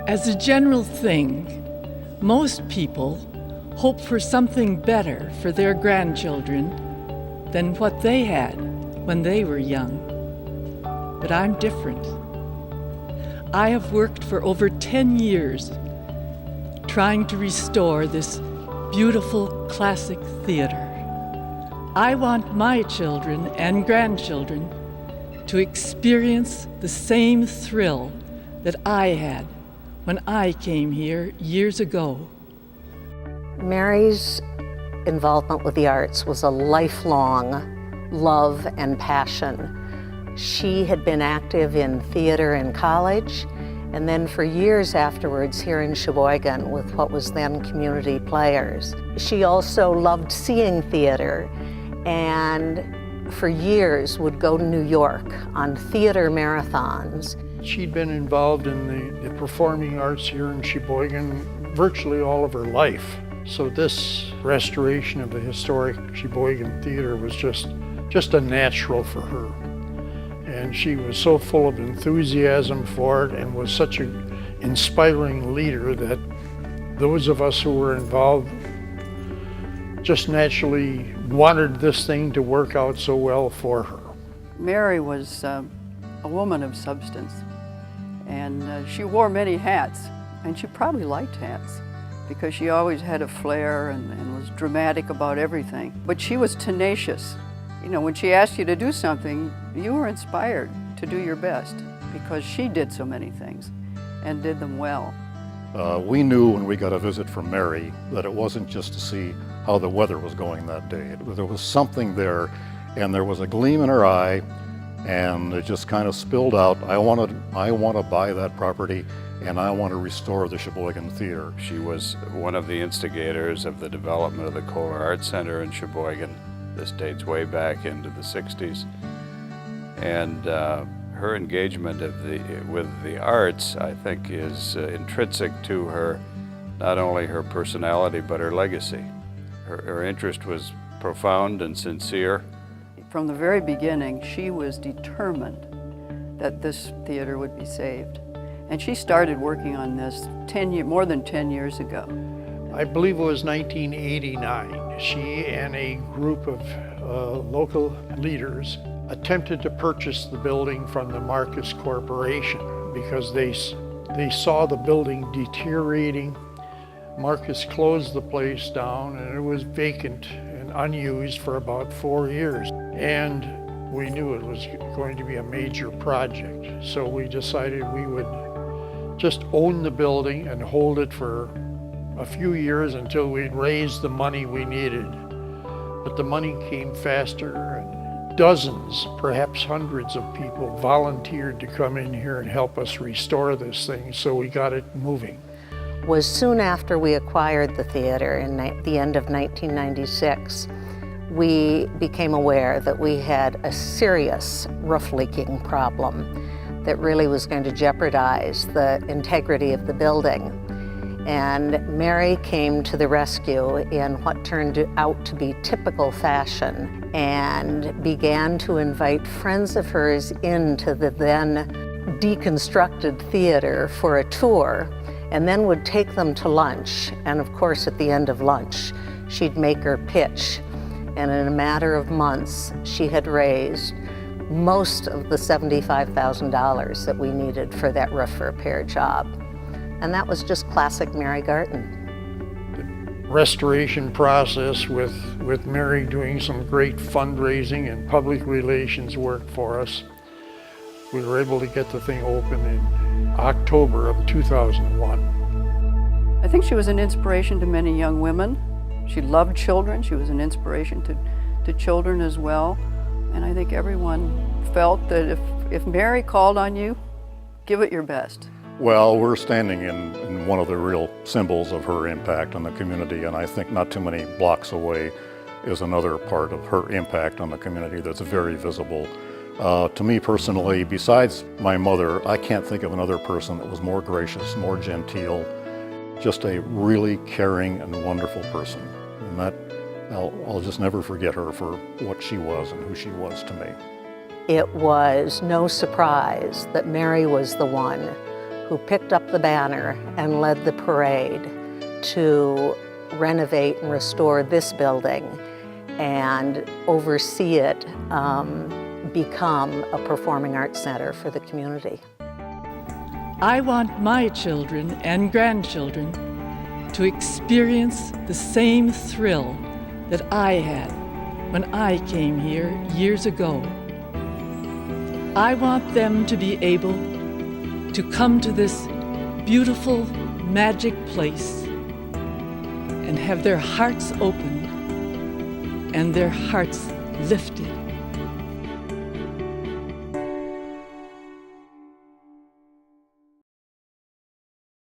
As a general thing, most people hope for something better for their grandchildren than what they had when they were young. But I'm different. I have worked for over 10 years trying to restore this beautiful classic theater. I want my children and grandchildren to experience the same thrill that I had when I came here years ago. Mary's involvement with the arts was a lifelong love and passion. She had been active in theater in college, and then for years afterwards here in Sheboygan with what was then Community Players. She also loved seeing theater, and for years would go to New York on theater marathons. She'd been involved in the performing arts here in Sheboygan virtually all of her life. So this restoration of the historic Sheboygan Theater was just a natural for her. And she was so full of enthusiasm for it and was such an inspiring leader that those of us who were involved just naturally wanted this thing to work out so well for her. Mary was a woman of substance, and she wore many hats, and she probably liked hats because she always had a flair and was dramatic about everything. But she was tenacious. You know, when she asked you to do something, you were inspired to do your best because she did so many things and did them well. We knew when we got a visit from Mary that it wasn't just to see how the weather was going that day. There was something there, and there was a gleam in her eye, and it just kind of spilled out. I want to buy that property, and I want to restore the Sheboygan Theater. She was one of the instigators of the development of the Kohler Arts Center in Sheboygan. This dates way back into the 60s. And her engagement with the arts, I think, is intrinsic to her, not only her personality, but her legacy. Her interest was profound and sincere. From the very beginning, she was determined that this theater would be saved. And she started working on this more than 10 years ago. I believe it was 1989. She and a group of local leaders attempted to purchase the building from the Marcus Corporation because they saw the building deteriorating. Marcus closed the place down, and it was vacant and unused for about 4 years. And we knew it was going to be a major project. So we decided we would just own the building and hold it for a few years until we'd raised the money we needed. But the money came faster, and dozens, perhaps hundreds of people volunteered to come in here and help us restore this thing, so we got it moving. Was soon after we acquired the theater in the end of 1996, we became aware that we had a serious roof leaking problem that really was going to jeopardize the integrity of the building. And Mary came to the rescue in what turned out to be typical fashion and began to invite friends of hers into the then deconstructed theater for a tour, and then would take them to lunch. And of course, at the end of lunch, she'd make her pitch. And in a matter of months, she had raised most of the $75,000 that we needed for that roof repair job. And that was just classic Mary Garton. The restoration process with Mary doing some great fundraising and public relations work for us, we were able to get the thing open in October of 2001. I think she was an inspiration to many young women. She loved children. She was an inspiration to children as well. And I think everyone felt that if Mary called on you, give it your best. Well, we're standing in one of the real symbols of her impact on the community, and I think not too many blocks away is another part of her impact on the community that's very visible. To me personally, besides my mother, I can't think of another person that was more gracious, more genteel, just a really caring and wonderful person. And that, I'll just never forget her for what she was and who she was to me. It was no surprise that Mary was the one who picked up the banner and led the parade to renovate and restore this building and oversee it become a performing arts center for the community. I want my children and grandchildren to experience the same thrill that I had when I came here years ago. I want them to be able to come to this beautiful, magic place and have their hearts opened and their hearts lifted